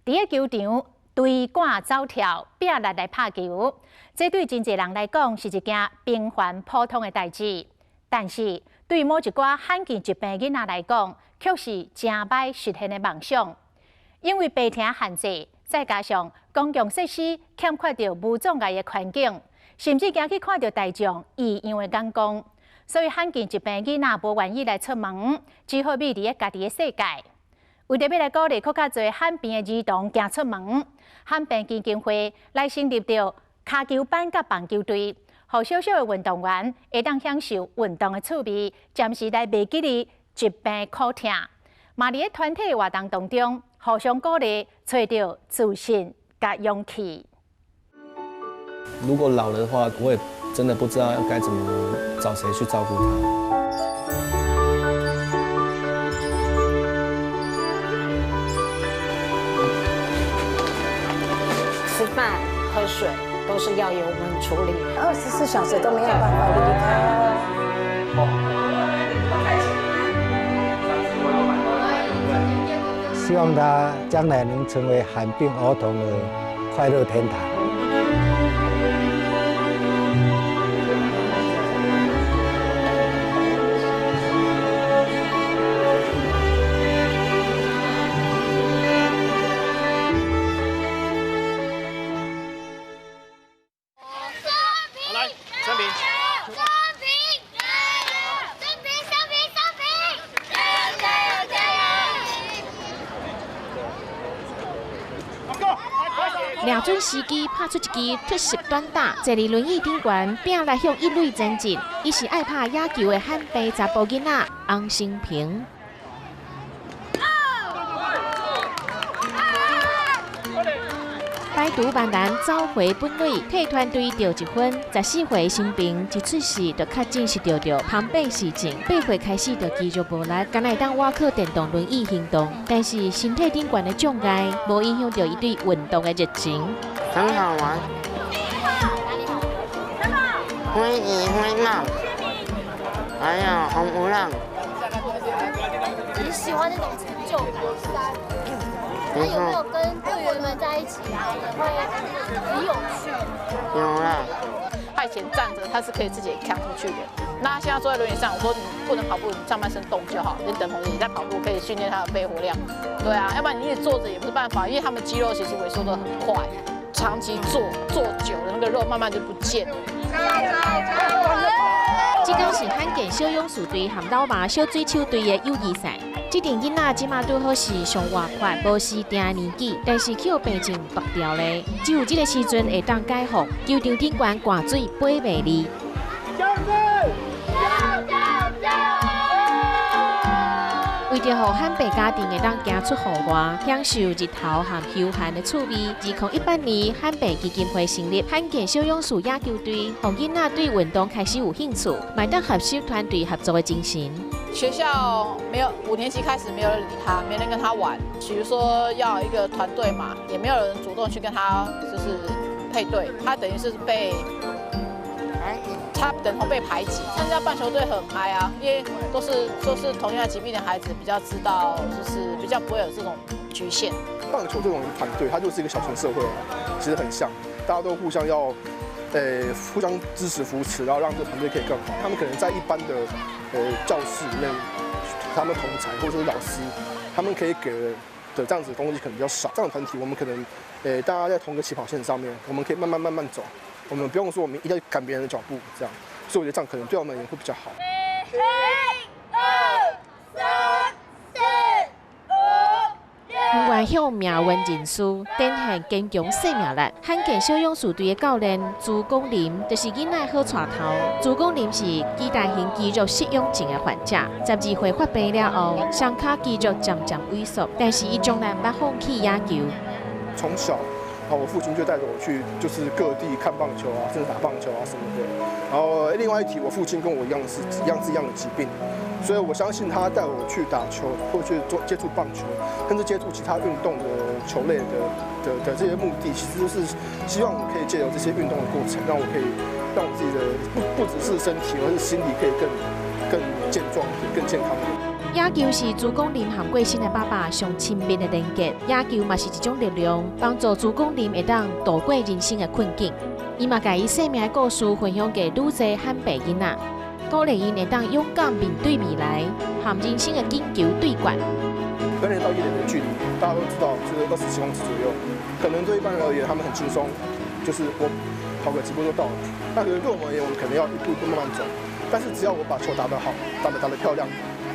伫个球场对赶走跳，拼力来拍球，这对真侪人来讲是一件平凡普通的代志。但是对某一寡罕见疾病囡仔来讲，却是真歹实现的梦想。因为白厅限制，再加上公共设施欠缺着无障碍的环境，甚至惊去看到大众异样的眼光，所以罕见疾病囡仔无愿意来出门，只好秘伫家己的世界。为着要来鼓励更较侪罕病的儿童行出门，罕病基金会来成立着骹球班甲棒球队，互小小的运动员会当享受运动的趣味，暂时来袂记哩疾病苦痛。嘛伫团体活动当中，互相鼓励，找到自信甲勇气。如果老了的话，我也真的不知道该怎么找谁去照顾他。吃饭、喝水都是要由我们处理，24小时都没有办法离开。希望他将来能成为罕病儿童的快乐天堂。瞄准时机，拍出一支特色短打，坐伫轮椅顶悬，拼来向一垒前进。伊是爱拍野球的罕病查甫囡仔翁成平。摆渡万难找回本垒，替团队得1分。14岁成平一出世就确诊是得庞贝氏症，8岁开始就肌肉无力，敢会当外靠电动轮椅行动，但是身体顶悬的障碍无影响到伊对运动的热情。很好玩，灰蚁、灰帽，还有红无浪。你喜欢那种成就感？那有没有跟队员们在一起啊？也会很有趣。有啦。他以前站着，他是可以自己扛出去的。那他现在坐在轮椅上，我说你不能跑步，你上半身动就好。你等同你在跑步，可以训练他的肺活量。对啊，要不然你一直坐着也不是办法，因为他们肌肉其实萎缩得很快，长期坐久了，那个肉慢慢就不见了。这天是罕见小勇士队和老妈小水手队的友谊赛。这阵囡仔即马拄好是上活泼、无时定年纪，但是去病症拔掉咧，只有这个时阵会当解放。球场顶悬挂水飞袂离。为着让罕病家庭会当行出户外，享受日头和休闲的趣味，2018年罕病基金会成立罕见小勇士野球队，让囡仔对运动开始有兴趣，买得合适团队合作的精神。学校没有5年级开始没有人理他，没人跟他玩。比如说要一个团队嘛，也没有人主动去跟他就是配对，他等于是他等同被排挤。参加棒球队很嗨啊，因为都是同样疾病的孩子，比较知道就是比较不会有这种局限。棒球这种团队，它就是一个小型社会，其实很像，大家都互相互相支持扶持，然后让这个团队可以更好。他们可能在一般的教室里面，他们同才或者是老师，他们可以给的这样子的东西可能比较少。这样的团体，我们可能大家在同一个起跑线上面，我们可以慢慢走。我们不用说我们一定要赶别人的脚步，这样，所以我觉得这样可能对我们也会比较好。不愿向命运认输，展现坚强生命力。罕见小勇士队的教练朱光林，就是囡仔好带头。朱光林是肌带型肌肉失用症的患者，12岁发病了后，双脚肌肉渐渐萎缩，但是伊从来不放弃野球。从小。我父亲就带着我去，就是各地看棒球啊，甚至打棒球啊什么的。然后另外一题，我父亲跟我一样是一样的疾病，所以我相信他带我去打球，或去接触棒球，甚至接触其他运动的球类的这些目的，其实就是希望我可以借由这些运动的过程，让我可以让我自己的不只是身体，而是心理可以更健壮、更健康。野球是朱公林和过身的爸爸上亲密的连结，野球嘛是一种力量，帮助朱公林会当度过人生的困境。伊嘛把伊生命的故事分享给愈侪汉白囡仔，鼓励因会当勇敢面对未来，和人生的紧球对决。跟人到1垒的距离，大家都知道就是27公尺左右，可能对一般人而言，他们很轻松，就是我跑个几步就到了。那可能对我们而言，我们可能要一步一步慢慢走。但是只要我把球打得好，打得漂亮，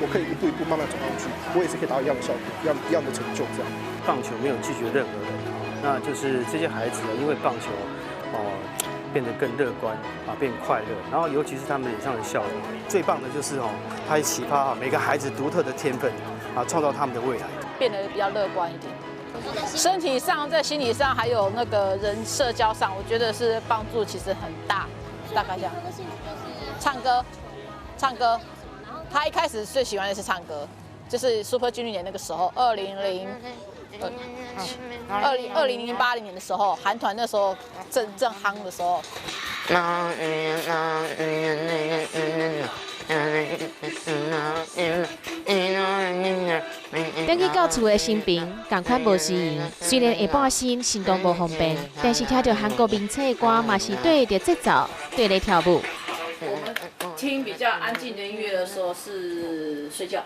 我可以一步一步慢慢走上去，我也是可以达到一样的效果，一样的成就这样。棒球没有拒绝任何人，那就是这些孩子呢，因为棒球变得更乐观变快乐，然后尤其是他们脸上的笑容，最棒的就是他启发每个孩子独特的天分创造他们的未来，变得比较乐观一点。身体上、在心理上，还有那个人社交上，我觉得是帮助其实很大。大概这样。唱歌。他一开始最喜欢的是唱歌，就是 Super Junior 那个时候，2008年的时候，韩团那时候正夯的时候。等去到厝的新兵，同款无适应。虽然下半身行动无方便，但是听着韩国名册的歌，嘛是对着节奏，对着跳舞。我们听比较安静的音乐的时候是睡觉，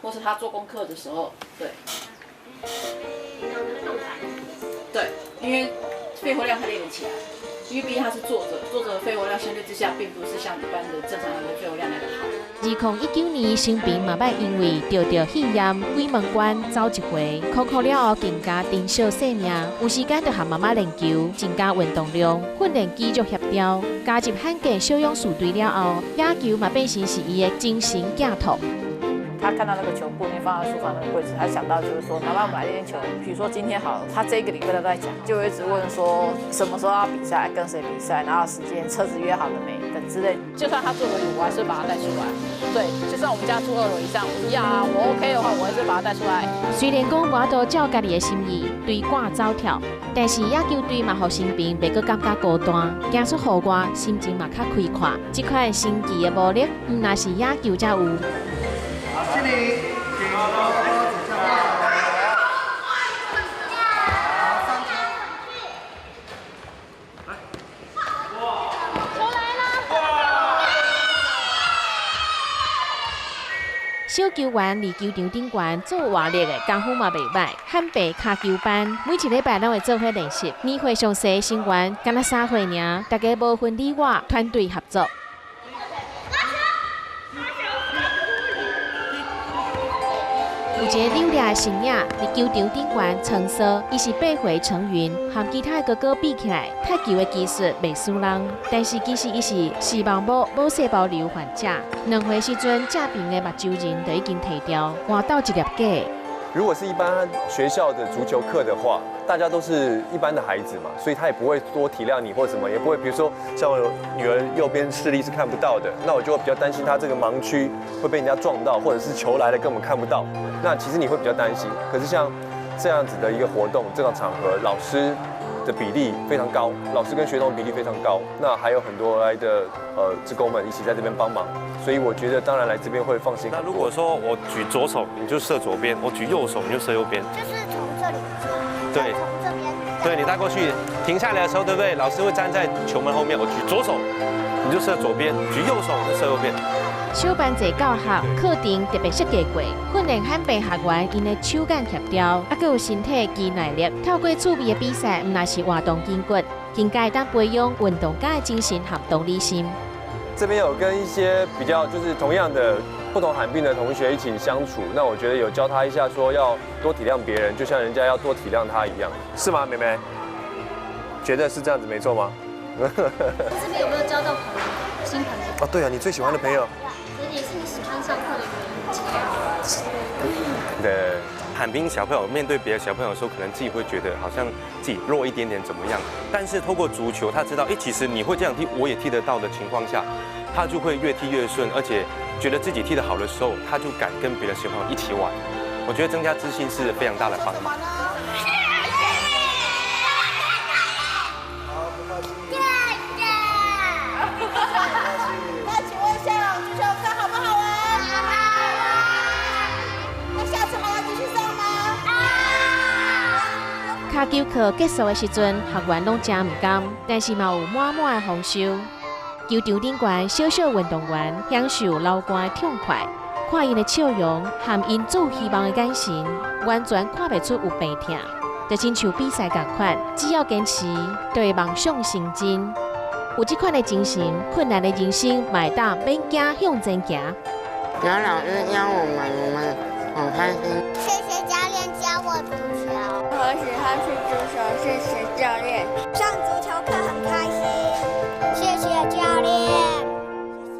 或是他做功课的时候，对，因为肺活量才练得起来。因为毕竟他是坐着的肺活量相对之下，并不是像一般的正常人的肺活量来得好。2019年，新兵嘛捌因为得到肺炎，鬼门关走一回，苦了后更加珍惜生命，有时间就和妈妈练球，增加运动量，训练肌肉协调，加入汉健小勇士队了后，野球嘛变成是伊的精神寄托。他看到那个球布，你放在书房那个位置，他想到就是说，妈妈我们来练球。比如说今天好了，他这个礼拜都在讲，就会一直问说什么时候要比赛，跟谁比赛，然后时间、车子约好了没等之类。就算他坐轮椅，我还是把他带出来。对，就算我们家住2楼以上，一样啊，我 OK 的话，我还是把他带出来。虽然讲我都照家己的心意，对挂走跳，但是野球队嘛，互新兵袂阁感觉孤单，行出户外，心情嘛较开阔。这款神奇的魔力，唔那是野球才有。小球员伫球场顶悬做活力的功夫嘛袂歹，汉白卡球班每一礼拜拢会做伙练习，年会上细成员敢若3岁尔，大家无分你我，团队合作。有一个溜达的身影伫球场顶悬穿梭，伊是8岁成云，和其他哥哥比起来，踢球的技术袂输人，但是其实伊是视网膜母细胞瘤患者，2岁时阵正边的目睭仁就已经剃掉，换到一粒假。如果是一般学校的足球课的话，大家都是一般的孩子嘛，所以他也不会多体谅你或什么，也不会，比如说像我女儿右边视力是看不到的，那我就会比较担心她这个盲区会被人家撞到，或者是球来了根本看不到，那其实你会比较担心。可是像这样子的一个活动，这个场合，老师的比例非常高，老师跟学童比例非常高，那还有很多来的志工们一起在这边帮忙，所以我觉得当然来这边会放心。那如果说我举左手，你就射左边；我举右手，你就射右边。就是从这里，对，从这边。对你带过去，停下来的时候，对不对？老师会站在球门后面，我举左手，你就射左边；举右手，就射右边。小班制教学课程特别设计过，训练汉白学员因的手眼协调，还有身体肌耐力。透过趣味的比赛，唔那是活动筋骨，更加当培养运动家的精神和同理心。这边有跟一些比较就是同样的不同罕病的同学一起相处，那我觉得有教他一下说要多体谅别人，就像人家要多体谅他一样，是吗，妹妹？觉得是这样子没错吗？这边有没有交到朋友？新朋友？哦，对啊，你最喜欢的朋友。也是你喜欢上课的原因。对。罕病小朋友面对别的小朋友的时候，可能自己会觉得好像自己弱一点点怎么样，但是透过足球，他知道，其实你会这样踢，我也踢得到的情况下，他就会越踢越顺，而且觉得自己踢得好的时候，他就敢跟别的小朋友一起玩。我觉得增加自信是非常大的帮忙。那请问一下，足球课好不好玩？打球课结束的时阵，学员拢真唔甘，但是嘛有满满的丰收。球场顶悬小小运动员享受流汗的痛快，看因的笑容和因做希望的眼神，完全看不出有病痛。就亲像比赛同款，只要坚持，就会梦想成真。有这款的精神，困难的人生买当免惊向前行。有老师教我们很开心。谢谢教练教我足球。我喜欢去足球，谢谢教练。上足球课很开心。